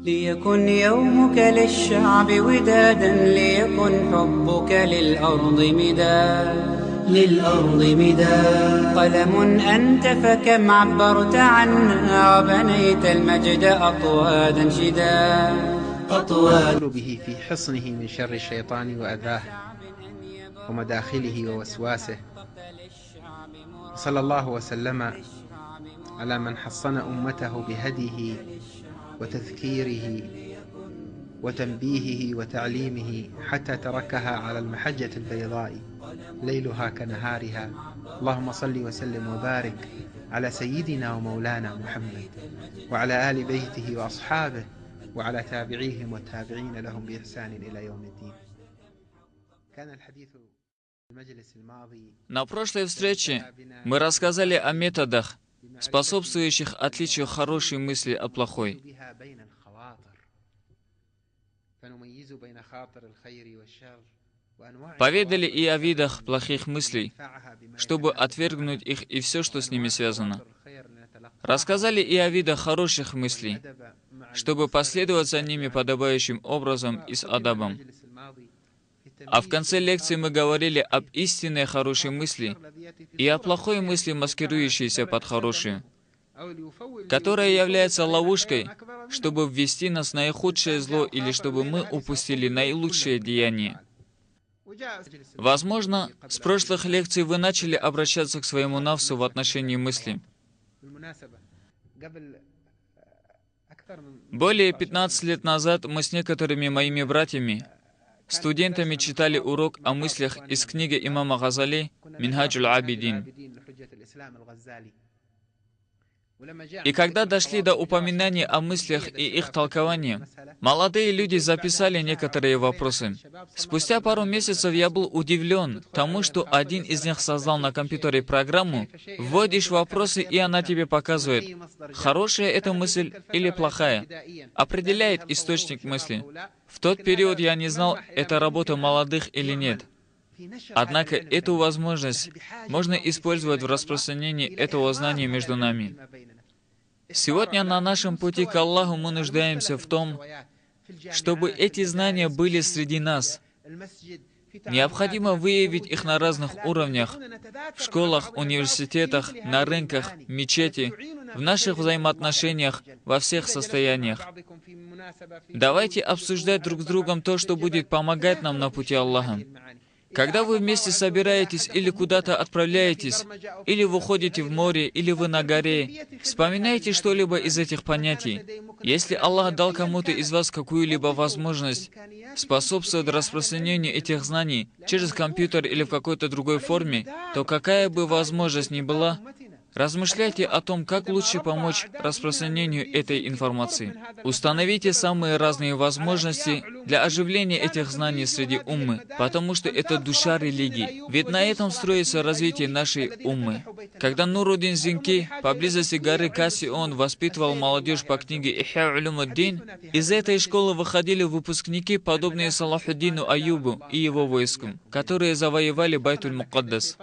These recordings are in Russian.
ليكن يومك للشعب ودادا ليكن حبك للأرض مداد قلم أنت فكم عبرت عنا وبنيت المجد أطوادا يدخل به في حصنه من شر الشيطان وأذاه ومداخله ووسواسه. صلى الله وسلم على من حصن أمته بهديه وتذكيره وتنبيهه وتعليمه حتى تركها على المحجة البيضاء ليلها كنهارها. اللهم صل وسلم وبارك على سيدنا ومولانا محمد وعلى آل بيته وأصحابه وعلى تابعيهم والتابعين لهم بإحسان إلى يوم الدين. كان الحديث في المجلس الماضي. На прошлой встрече мы рассказали о методах, способствующих отличию хорошей мысли от плохой. Поведали и о видах плохих мыслей, чтобы отвергнуть их и все, что с ними связано. Рассказали и о видах хороших мыслей, чтобы последовать за ними подобающим образом и с адабом. А в конце лекции мы говорили об истинной хорошей мысли и о плохой мысли, маскирующейся под хорошую, которая является ловушкой, чтобы ввести нас в наихудшее зло или чтобы мы упустили наилучшее деяние. Возможно, с прошлых лекций вы начали обращаться к своему нафсу в отношении мысли. Более 15 лет назад мы с некоторыми моими братьями, студентами, читали урок о мыслях из книги имама Газали «Минхаджуль Абидин». И когда дошли до упоминания о мыслях и их толковании, молодые люди записали некоторые вопросы. Спустя пару месяцев я был удивлен тому, что один из них создал на компьютере программу, вводишь вопросы, и она тебе показывает, хорошая эта мысль или плохая, определяет источник мысли. В тот период я не знал, это работа молодых или нет. Однако эту возможность можно использовать в распространении этого знания между нами. Сегодня на нашем пути к Аллаху мы нуждаемся в том, чтобы эти знания были среди нас. Необходимо выявить их на разных уровнях, в школах, университетах, на рынках, мечети, в наших взаимоотношениях, во всех состояниях. Давайте обсуждать друг с другом то, что будет помогать нам на пути Аллаха. Когда вы вместе собираетесь или куда-то отправляетесь, или вы ходите в море, или вы на горе, вспоминайте что-либо из этих понятий. Если Аллах дал кому-то из вас какую-либо возможность способствовать распространению этих знаний через компьютер или в какой-то другой форме, то какая бы возможность ни была, размышляйте о том, как лучше помочь распространению этой информации. Установите самые разные возможности для оживления этих знаний среди уммы, потому что это душа религии. Ведь на этом строится развитие нашей уммы. Когда Нуруддин Зинки поблизости горы Кассион воспитывал молодежь по книге Ихья Улюмуддин, из этой школы выходили выпускники, подобные Салахуддину Аюбу и его войску, которые завоевали Байтуль-Мукаддас.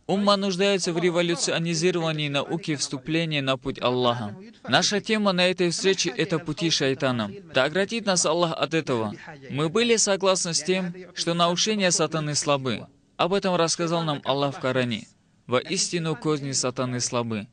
Умма нуждается в революционизировании науки вступления на путь Аллаха. Наша тема на этой встрече – это пути шайтана. Да оградит нас Аллах от этого. Мы были согласны с тем, что наушения сатаны слабы. Об этом рассказал нам Аллах в Коране. Воистину козни сатаны слабы.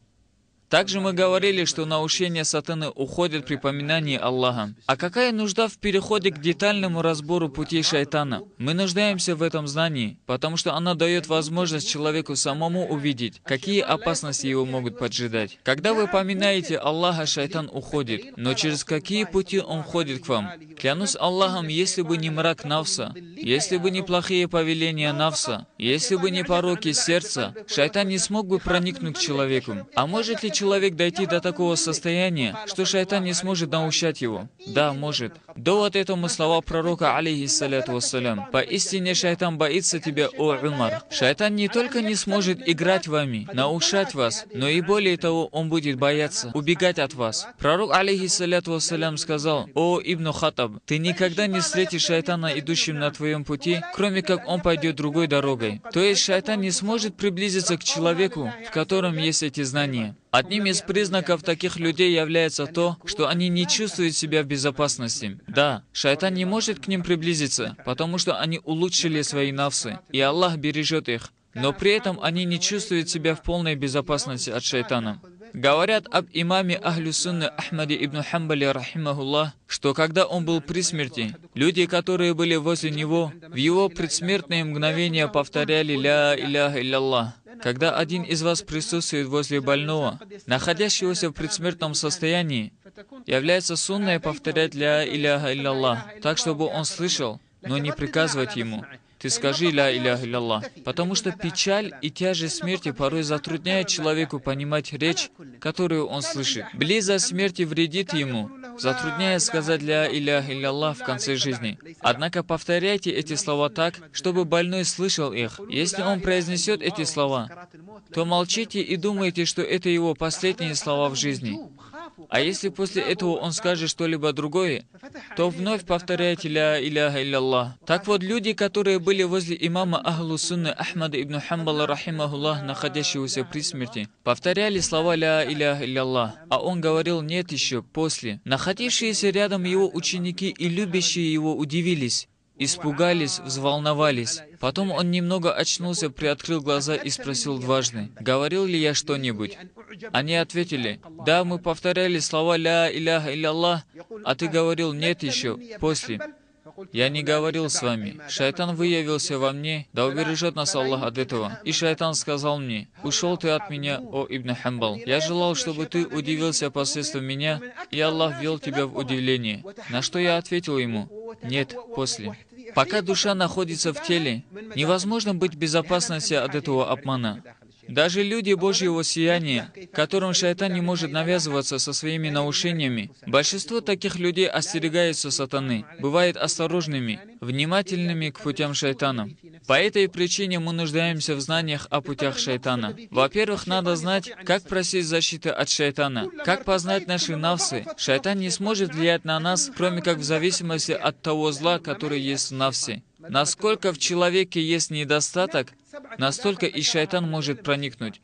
Также мы говорили, что наушения сатаны уходят при поминании Аллаха. А какая нужда в переходе к детальному разбору путей шайтана? Мы нуждаемся в этом знании, потому что оно дает возможность человеку самому увидеть, какие опасности его могут поджидать. Когда вы поминаете Аллаха, шайтан уходит. Но через какие пути он ходит к вам? Клянусь Аллахом, если бы не мрак нафса, если бы не плохие повеления нафса, если бы не пороки сердца, шайтан не смог бы проникнуть к человеку. А может ли человек дойти до такого состояния, что шайтан не сможет научать его? Да, может. Довод этому слова пророка, алейхиссаляту вассалям. Поистине шайтан боится тебя, о Умар. Шайтан не только не сможет играть вами, наушать вас, но и более того, он будет бояться, убегать от вас. Пророк, алейхиссаляту вассалям, сказал: о Ибн Хаттаб, ты никогда не встретишь шайтана, идущим на твоем пути, кроме как он пойдет другой дорогой. То есть шайтан не сможет приблизиться к человеку, в котором есть эти знания. Одним из признаков таких людей является то, что они не чувствуют себя в безопасности. Да, шайтан не может к ним приблизиться, потому что они улучшили свои нафсы, и Аллах бережет их. Но при этом они не чувствуют себя в полной безопасности от шайтана. Говорят об имаме Ахлю-Сунны Ахмаде ибн Хамбале, рахимахуллах, что когда он был при смерти, люди, которые были возле него, в его предсмертные мгновения повторяли «Ля иляха илляллах». Когда один из вас присутствует возле больного, находящегося в предсмертном состоянии, является сунной повторять «Ля иляха илляллах», так, чтобы он слышал, но не приказывать ему. Ты скажи «Ля иляха илляллах», потому что печаль и тяжесть смерти порой затрудняет человеку понимать речь, которую он слышит. Близость смерти вредит ему, затрудняет сказать «Ля иляха илляллах» в конце жизни. Однако повторяйте эти слова так, чтобы больной слышал их. Если он произнесет эти слова, то молчите и думайте, что это его последние слова в жизни. А если после этого он скажет что-либо другое, то вновь повторяйте «Ля иляха илляллах». Так вот, люди, которые были возле имама Ахлу-Сунны Ахмада ибн Хамбала, рахимахуллах, находящегося при смерти, повторяли слова «Ля иляха илляллах», а он говорил «нет еще, после». Находившиеся рядом его ученики и любящие его удивились, испугались, взволновались. Потом он немного очнулся, приоткрыл глаза и спросил дважды: «Говорил ли я что-нибудь?» Они ответили: «Да, мы повторяли слова «Ля иляха илляллах», а ты говорил «нет еще, после». Я не говорил с вами. Шайтан выявился во мне, да убережет нас Аллах от этого. И шайтан сказал мне: ушел ты от меня, о Ибн Хамбал. Я желал, чтобы ты удивился посредством меня, и Аллах ввел тебя в удивление. На что я ответил ему: нет, после. Пока душа находится в теле, невозможно быть в безопасности от этого обмана. Даже люди Божьего сияния, которым шайтан не может навязываться со своими наушениями, большинство таких людей остерегаются сатаны, бывают осторожными, внимательными к путям шайтана. По этой причине мы нуждаемся в знаниях о путях шайтана. Во-первых, надо знать, как просить защиты от шайтана, как познать наши нафсы. Шайтан не сможет влиять на нас, кроме как в зависимости от того зла, который есть в нафсе. Насколько в человеке есть недостаток, настолько и шайтан может проникнуть.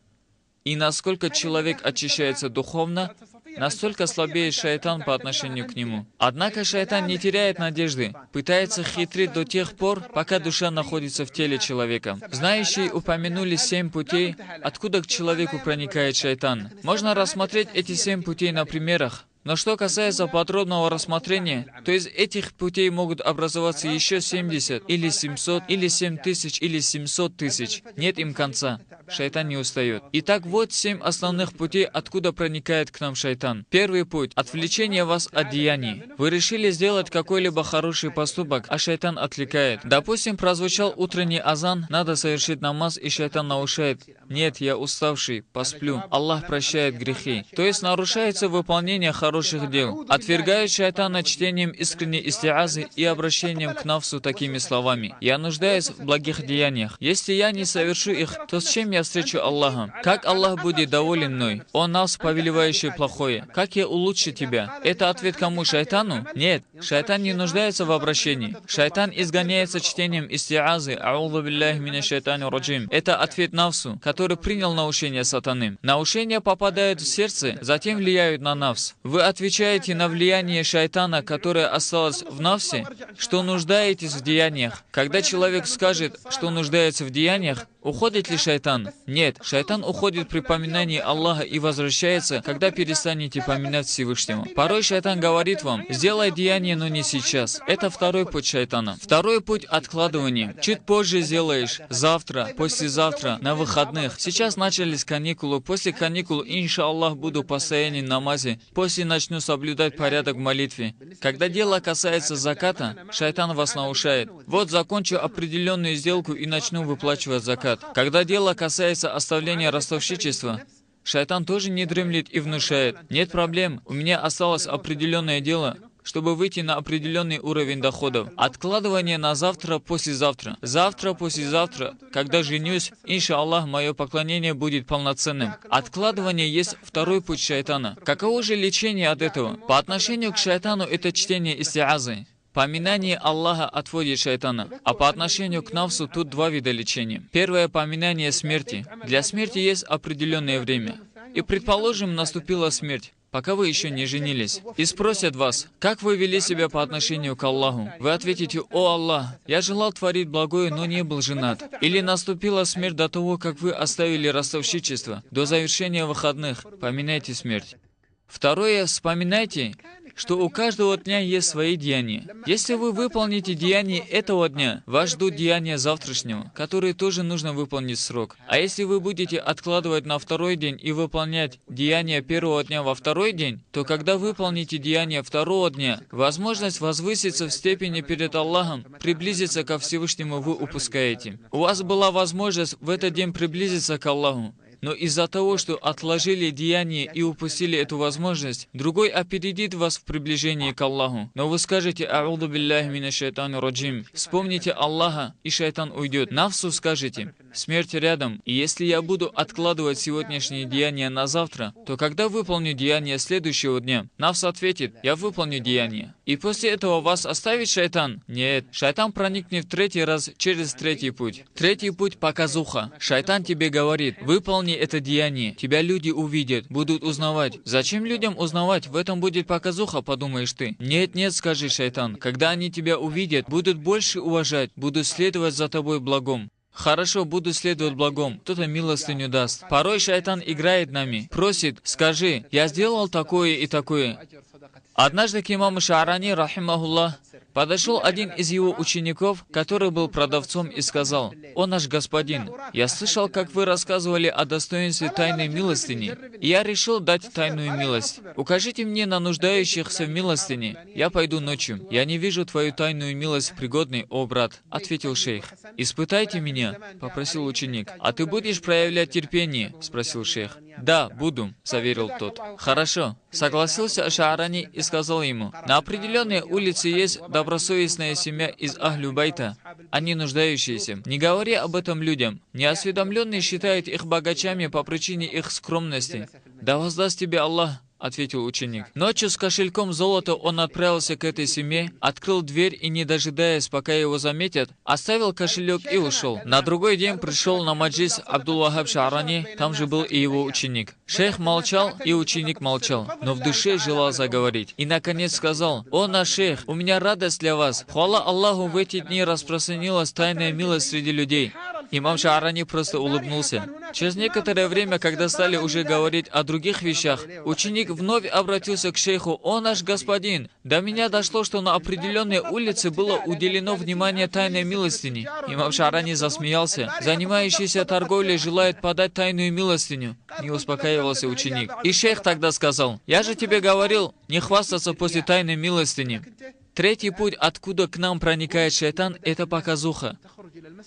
И насколько человек очищается духовно, настолько слабеет шайтан по отношению к нему. Однако шайтан не теряет надежды, пытается хитрить до тех пор, пока душа находится в теле человека. Знающие упомянули 7 путей, откуда к человеку проникает шайтан. Можно рассмотреть эти 7 путей на примерах. Но что касается подробного рассмотрения, то из этих путей могут образоваться еще 70, или 700, или 7000, или 700 тысяч. Нет им конца. Шайтан не устает. Итак, вот 7 основных путей, откуда проникает к нам шайтан. Первый путь – отвлечение вас от деяний. Вы решили сделать какой-либо хороший поступок, а шайтан отвлекает. Допустим, прозвучал утренний азан, надо совершить намаз, и шайтан наушает: нет, я уставший, посплю. Аллах прощает грехи. То есть нарушается выполнение хороших дел. Отвергают шайтана чтением искренней истиазы и обращением к нафсу такими словами: я нуждаюсь в благих деяниях. Если я не совершу их, то с чем я встречу Аллаха? Как Аллах будет доволен мной? О нафс, повелевающий плохое! Как я улучшу тебя? Это ответ кому? Шайтану? Нет, шайтан не нуждается в обращении. Шайтан изгоняется чтением истиазы. Аузу билляхи минаш шайтанир раджим. Это ответ нафсу, который принял наушение сатаны. Наушения попадают в сердце, затем влияют на нафс. Вы отвечаете на влияние шайтана, которое осталось в нафсе, что нуждаетесь в деяниях. Когда человек скажет, что нуждается в деяниях, уходит ли шайтан? Нет, шайтан уходит при поминании Аллаха и возвращается, когда перестанете поминать Всевышнего. Порой шайтан говорит вам: сделай деяние, но не сейчас. Это второй путь шайтана. Второй путь – откладывание. Чуть позже сделаешь, завтра, послезавтра, на выходных. Сейчас начались каникулы, после каникул, иншаллах, буду постоянен в намазе, после начну соблюдать порядок в молитве. Когда дело касается заката, шайтан вас наушает: вот закончу определенную сделку и начну выплачивать закат. Когда дело касается оставления ростовщичества, шайтан тоже не дремлет и внушает: нет проблем, у меня осталось определенное дело, чтобы выйти на определенный уровень доходов. Откладывание на завтра, послезавтра. Завтра, послезавтра, когда женюсь, иншаллах, мое поклонение будет полноценным. Откладывание есть второй путь шайтана. Каково же лечение от этого? По отношению к шайтану это чтение истиазы. Поминание Аллаха отводит шайтана, а по отношению к нафсу тут 2 вида лечения. Первое – поминание смерти. Для смерти есть определенное время. И, предположим, наступила смерть, пока вы еще не женились, и спросят вас, как вы вели себя по отношению к Аллаху. Вы ответите: «О Аллах, я желал творить благое, но не был женат». Или наступила смерть до того, как вы оставили ростовщичество, до завершения выходных. Поминайте смерть. Второе, вспоминайте, что у каждого дня есть свои деяния. Если вы выполните деяния этого дня, вас ждут деяния завтрашнего, которые тоже нужно выполнить в срок. А если вы будете откладывать на второй день и выполнять деяния первого дня во второй день, то когда выполните деяния второго дня, возможность возвыситься в степени перед Аллахом, приблизиться ко Всевышнему вы упускаете. У вас была возможность в этот день приблизиться к Аллаху, но из-за того, что отложили деяние и упустили эту возможность, другой опередит вас в приближении к Аллаху. Но вы скажете: «А'уду билляхи минаш шайтанир раджим». Вспомните Аллаха, и шайтан уйдет. Нафсу скажете: «Смерть рядом, и если я буду откладывать сегодняшние деяния на завтра, то когда выполню деяния следующего дня?» Нафс ответит: «Я выполню деяния». И после этого вас оставит шайтан? Нет. Шайтан проникнет в третий раз через третий путь. Третий путь — показуха. Шайтан тебе говорит: выполни это деяние, тебя люди увидят, будут узнавать. Зачем людям узнавать? В этом будет показуха, подумаешь ты. Нет, нет, скажи шайтан. Когда они тебя увидят, будут больше уважать, будут следовать за тобой благом. Хорошо, буду следовать благом. Кто-то милостыню даст. Порой шайтан играет нами, просит: скажи, я сделал такое и такое. Однажды к имаму Шаарани, рахимахуллах, подошел один из его учеников, который был продавцом, и сказал: «О наш господин, я слышал, как вы рассказывали о достоинстве тайной милостыни, и я решил дать тайную милость. Укажите мне на нуждающихся в милостыне. Я пойду ночью. Я не вижу твою тайную милость пригодной, о брат», — ответил шейх. «Испытайте меня», — попросил ученик. «А ты будешь проявлять терпение?» — спросил шейх. «Да, буду», — заверил тот. «Хорошо», — согласился Шаарани и сказал ему: «На определенной улице есть добросовестная семья из Ахлю Байта. Они нуждающиеся. Не говори об этом людям. Неосведомленные считают их богачами по причине их скромности. Да воздаст тебе Аллах», — ответил ученик. Ночью с кошельком золота он отправился к этой семье, открыл дверь и, не дожидаясь, пока его заметят, оставил кошелек и ушел. На другой день пришел на маджлис Абдул-Вахаб Шаарани, там же был и его ученик. Шейх молчал, и ученик молчал, но в душе желал заговорить. И, наконец, сказал: «О наш шейх, у меня радость для вас. Хвала Аллаху, в эти дни распространилась тайная милость среди людей». Имам Шаарани просто улыбнулся. Через некоторое время, когда стали уже говорить о других вещах, ученик вновь обратился к шейху: «О наш господин, до меня дошло, что на определенной улице было уделено внимание тайной милостыне». Имам Шаарани засмеялся. «Занимающийся торговлей желает подать тайную милостыню», — не успокаивался ученик. И шейх тогда сказал: «Я же тебе говорил не хвастаться после тайной милостыни». Третий путь, откуда к нам проникает шайтан, это показуха.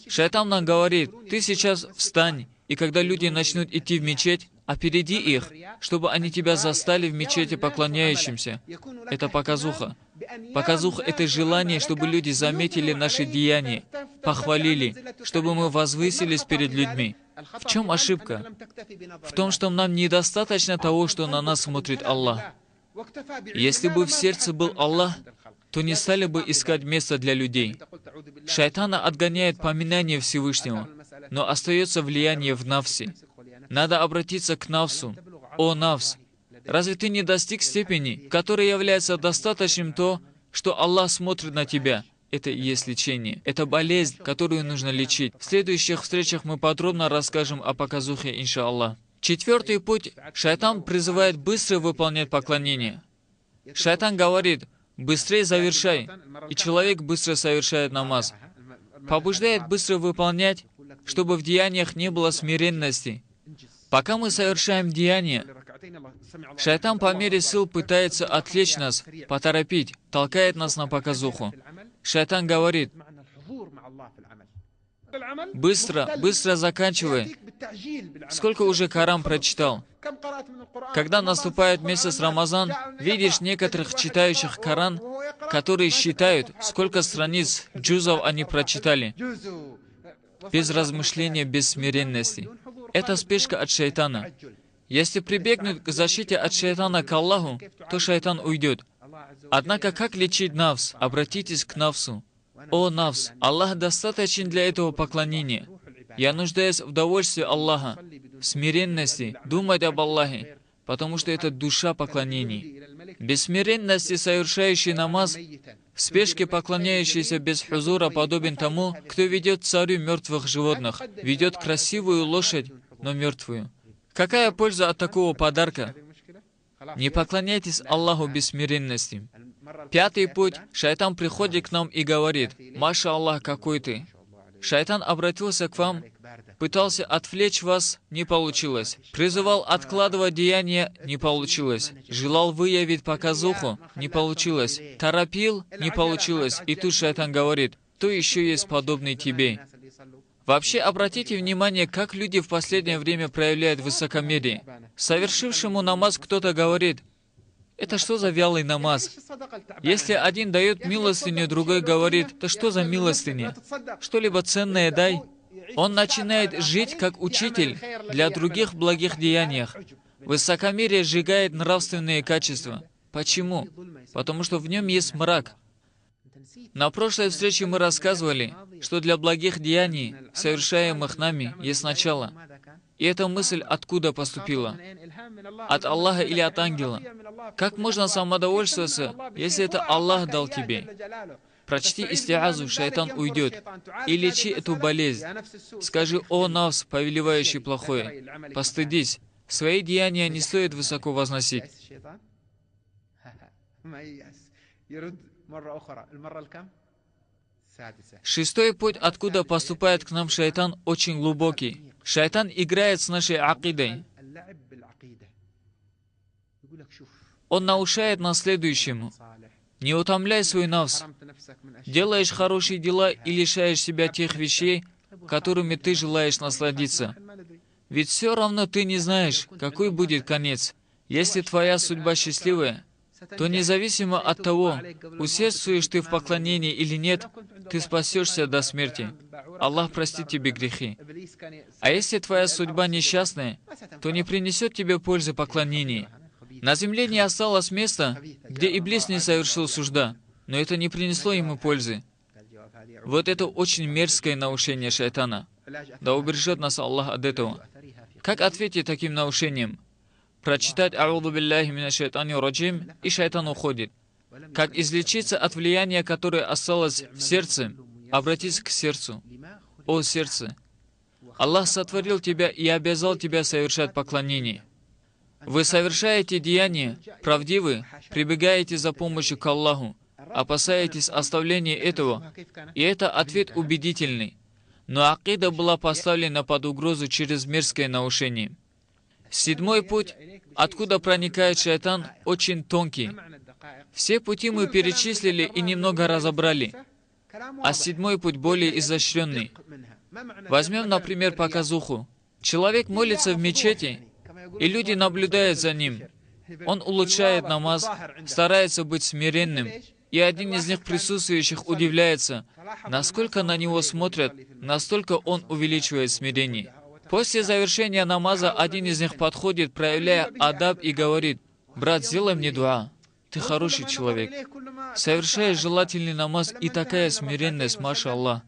Шайтан нам говорит: ты сейчас встань, и когда люди начнут идти в мечеть, опереди их, чтобы они тебя застали в мечети поклоняющимся. Это показуха. Показуха — это желание, чтобы люди заметили наши деяния, похвалили, чтобы мы возвысились перед людьми. В чем ошибка? В том, что нам недостаточно того, что на нас смотрит Аллах. Если бы в сердце был Аллах, то не стали бы искать место для людей. Шайтана отгоняет поминание Всевышнего, но остается влияние в нафсе. Надо обратиться к нафсу. О нафс, разве ты не достиг степени, которая является достаточным то, что Аллах смотрит на тебя? Это и есть лечение. Это болезнь, которую нужно лечить. В следующих встречах мы подробно расскажем о показухе, иншаллах. Четвертый путь. Шайтан призывает быстро выполнять поклонение. Шайтан говорит: быстрее завершай. И человек быстро совершает намаз. Побуждает быстро выполнять, чтобы в деяниях не было смиренности. Пока мы совершаем деяния, шайтан по мере сил пытается отвлечь нас, поторопить, толкает нас на показуху. Шайтан говорит: быстро, быстро заканчивай. Сколько уже Коран прочитал? Когда наступает месяц Рамазан, видишь некоторых читающих Коран, которые считают, сколько страниц джузов они прочитали, без размышления, без смиренности. Это спешка от шайтана. Если прибегнуть к защите от шайтана к Аллаху, то шайтан уйдет. Однако, как лечить нафс? Обратитесь к нафсу. О нафс, Аллах достаточен для этого поклонения. Я нуждаюсь в довольстве Аллаха. смиренности, думать об Аллахе, потому что это душа поклонений. Без смиренности совершающий намаз, в спешке поклоняющийся без хузура, подобен тому, кто ведет царю мертвых животных, ведет красивую лошадь, но мертвую. Какая польза от такого подарка? Не поклоняйтесь Аллаху без смиренности. Пятый путь. Шайтан приходит к нам и говорит: «Маша Аллах, какой ты». Шайтан обратился к вам, пытался отвлечь вас, не получилось. Призывал откладывать деяния, не получилось. Желал выявить показуху, не получилось. Торопил, не получилось. И тут шайтан говорит: «Кто еще есть подобный тебе?» Вообще, обратите внимание, как люди в последнее время проявляют высокомерие. Совершившему намаз кто-то говорит: «Это что за вялый намаз?» Если один дает милостыню, другой говорит: «Да что за милостыня? Что-либо ценное дай». Он начинает жить как учитель для других в благих деяниях. Высокомерие сжигает нравственные качества. Почему? Потому что в нем есть мрак. На прошлой встрече мы рассказывали, что для благих деяний, совершаемых нами, есть начало. И эта мысль откуда поступила? От Аллаха или от ангела? Как можно самодовольствоваться, если это Аллах дал тебе? Прочти истиазу, шайтан уйдет. И лечи эту болезнь. Скажи: «О нафс, повелевающий плохое, постыдись. Свои деяния не стоит высоко возносить». Шестой путь, откуда поступает к нам шайтан, очень глубокий. Шайтан играет с нашей акидой. Он научает нас следующему: не утомляй свой нафс. Делаешь хорошие дела и лишаешь себя тех вещей, которыми ты желаешь насладиться. Ведь все равно ты не знаешь, какой будет конец. Если твоя судьба счастливая, то независимо от того, усердствуешь ты в поклонении или нет, ты спасешься до смерти. Аллах простит тебе грехи. А если твоя судьба несчастная, то не принесет тебе пользы поклонений. На земле не осталось места, где Иблис не совершил сужда, но это не принесло ему пользы. Вот это очень мерзкое наушение шайтана. Да убережет нас Аллах от этого. Как ответить таким наушениям? Прочитать «А'уду билляхи мина шайтани раджим», и шайтан уходит. Как излечиться от влияния, которое осталось в сердце? Обратись к сердцу. О сердце! Аллах сотворил тебя и обязал тебя совершать поклонение. Вы совершаете деяния, правдивы, прибегаете за помощью к Аллаху, опасаетесь оставления этого, и это ответ убедительный. Но акида была поставлена под угрозу через мерзкое наушение. Седьмой путь, откуда проникает шайтан, очень тонкий. Все пути мы перечислили и немного разобрали. А седьмой путь более изощренный. Возьмем, например, показуху. Человек молится в мечети, и люди наблюдают за ним. Он улучшает намаз, старается быть смиренным, и один из них присутствующих удивляется, насколько на него смотрят, настолько он увеличивает смирение. После завершения намаза один из них подходит, проявляя адаб, и говорит: «Брат, сделай мне дуа. Ты хороший человек. Совершаешь желательный намаз, и такая смиренность, маша Аллах».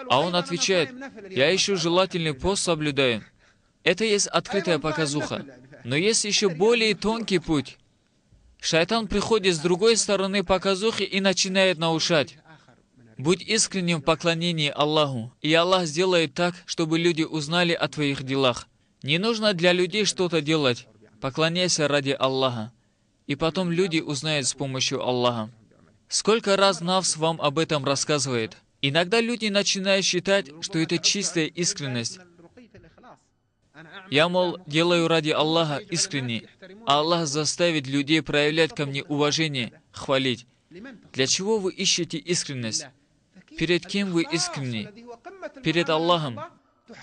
А он отвечает: «Я еще желательный пост соблюдаю». Это есть открытая показуха. Но есть еще более тонкий путь. Шайтан приходит с другой стороны показухи и начинает наушать. Будь искренним в поклонении Аллаху, и Аллах сделает так, чтобы люди узнали о твоих делах. Не нужно для людей что-то делать. Поклоняйся ради Аллаха. И потом люди узнают с помощью Аллаха. Сколько раз нафс вам об этом рассказывает. Иногда люди начинают считать, что это чистая искренность. Я, мол, делаю ради Аллаха искренне, а Аллах заставит людей проявлять ко мне уважение, хвалить. Для чего вы ищете искренность? Перед кем вы искренни? Перед Аллахом.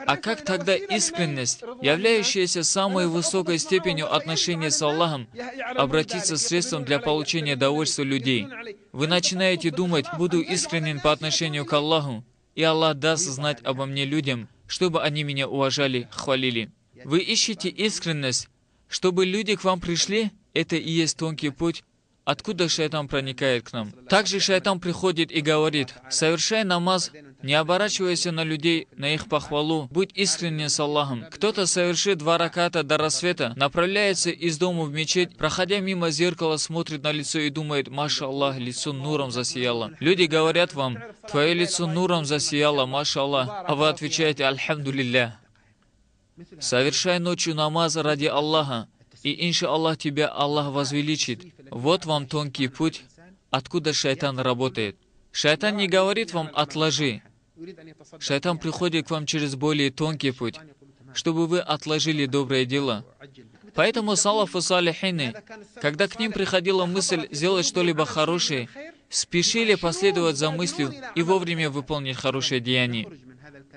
А как тогда искренность, являющаяся самой высокой степенью отношения с Аллахом, обратиться средством для получения довольства людей? Вы начинаете думать: буду искренен по отношению к Аллаху, и Аллах даст знать обо мне людям, чтобы они меня уважали, хвалили. Вы ищете искренность, чтобы люди к вам пришли? Это и есть тонкий путь, откуда шайтан проникает к нам. Также шайтан приходит и говорит: совершай намаз, не оборачивайся на людей, на их похвалу, будь искренен с Аллахом. Кто-то совершит 2 раката до рассвета, направляется из дома в мечеть, проходя мимо зеркала, смотрит на лицо и думает: маша Аллах, лицо нуром засияло. Люди говорят вам: твое лицо нуром засияло, маша Аллах, а вы отвечаете: альхамдулилля. Совершай ночью намаз ради Аллаха, и инша Аллах тебя Аллах возвеличит. Вот вам тонкий путь, откуда шайтан работает. Шайтан не говорит вам: отложи. Шайтан приходит к вам через более тонкий путь, чтобы вы отложили доброе дело. Поэтому салафу салихины, когда к ним приходила мысль сделать что-либо хорошее, спешили последовать за мыслью и вовремя выполнить хорошее деяние.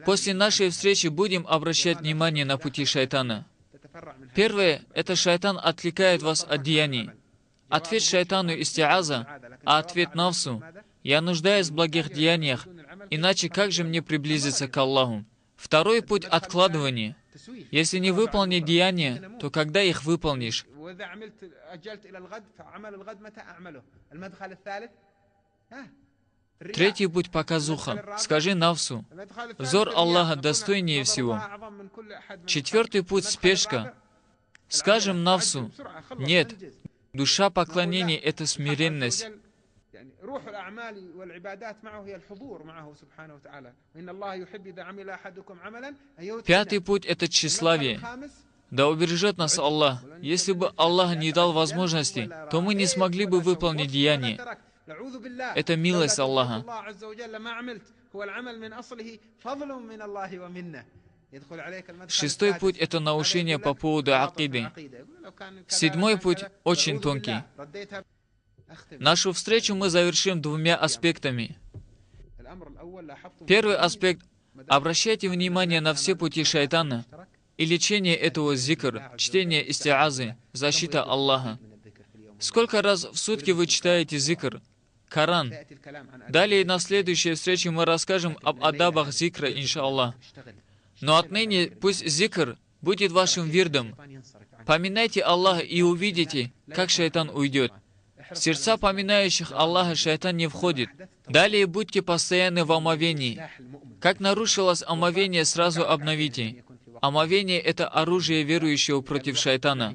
После нашей встречи будем обращать внимание на пути шайтана. Первое — это шайтан отвлекает вас от деяний. Ответ шайтану — истиаза, а ответ навсу — я нуждаюсь в благих деяниях, иначе как же мне приблизиться к Аллаху? Второй путь — откладывание. Если не выполнить деяния, то когда их выполнишь? Третий путь — показуха. Скажи навсу: взор Аллаха достойнее всего. Четвертый путь — спешка. Скажем навсу: нет, душа поклонения — это смиренность. Пятый путь — это тщеславие. Да убережет нас Аллах. Если бы Аллах не дал возможности, то мы не смогли бы выполнить деяние. Это милость Аллаха. Шестой путь — это научение по поводу акиды. Седьмой путь очень тонкий. Нашу встречу мы завершим 2 аспектами. Первый аспект — обращайте внимание на все пути шайтана и лечение этого зикр, чтение истиазы, защита Аллаха. Сколько раз в сутки вы читаете зикр, Коран? Далее на следующей встрече мы расскажем об адабах зикра, иншаллах. Но отныне пусть зикр будет вашим вирдом. Поминайте Аллаха и увидите, как шайтан уйдет. В сердца поминающих Аллаха шайтан не входит. Далее будьте постоянны в омовении. Как нарушилось омовение, сразу обновите. Омовение — это оружие верующего против шайтана.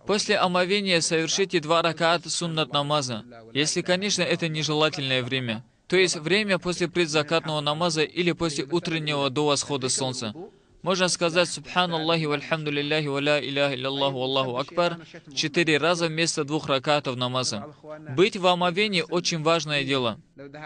После омовения совершите 2 ракаат суннат намаза, если, конечно, это нежелательное время. То есть время после предзакатного намаза или после утреннего до восхода солнца. Можно сказать «Субханаллахи вальхамдулиллахи ва ля иляха илляллаху валлаху акбар» 4 раза вместо 2 ракатов намаза. Быть в омовении — очень важное дело.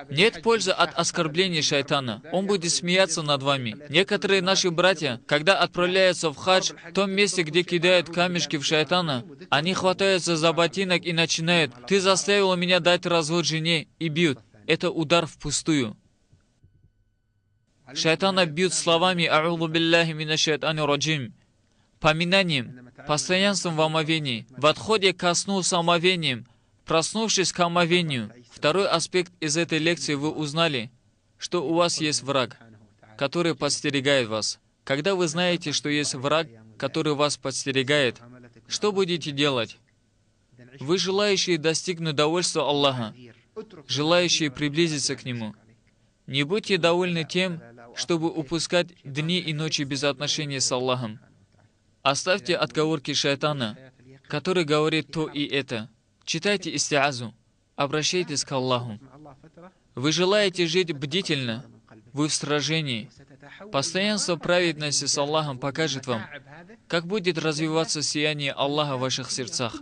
Нет пользы от оскорблений шайтана. Он будет смеяться над вами. Некоторые наши братья, когда отправляются в хадж, в том месте, где кидают камешки в шайтана, они хватаются за ботинок и начинают: «Ты заставил меня дать развод жене», и бьют. Это удар впустую. Шайтана бьют словами «А'уду билляхи минаш шайтани раджим», поминанием, постоянством в омовении, в отходе ко сну с омовением, проснувшись к омовению. Второй аспект из этой лекции: вы узнали, что у вас есть враг, который подстерегает вас. Когда вы знаете, что есть враг, который вас подстерегает, что будете делать? Вы желающие достигнуть довольства Аллаха, желающие приблизиться к Нему. Не будьте довольны тем, чтобы упускать дни и ночи без отношения с Аллахом. Оставьте отговорки шайтана, который говорит то и это. Читайте истиазу, обращайтесь к Аллаху. Вы желаете жить бдительно, вы в сражении. Постоянство праведности с Аллахом покажет вам, как будет развиваться сияние Аллаха в ваших сердцах.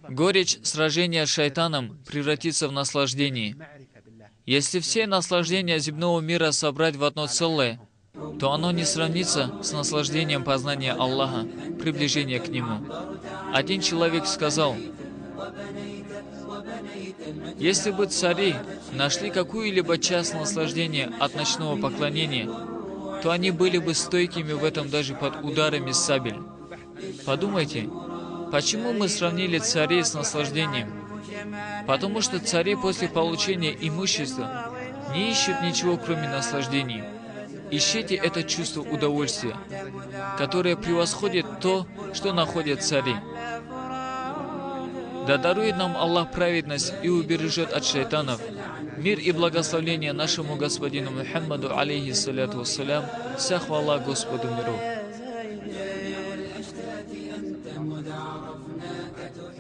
Горечь сражения с шайтаном превратится в наслаждение. Если все наслаждения земного мира собрать в одно целое, то оно не сравнится с наслаждением познания Аллаха, приближения к Нему. Один человек сказал: если бы цари нашли какую-либо часть наслаждения от ночного поклонения, то они были бы стойкими в этом даже под ударами сабель. Подумайте, почему мы сравнили царей с наслаждением? Потому что цари после получения имущества не ищут ничего, кроме наслаждений. Ищите это чувство удовольствия, которое превосходит то, что находят цари. Да дарует нам Аллах праведность и убережет от шайтанов. Мир и благословение нашему господину Мухаммаду, алейхиссаляту вассалям. Вся хвала Господу миров.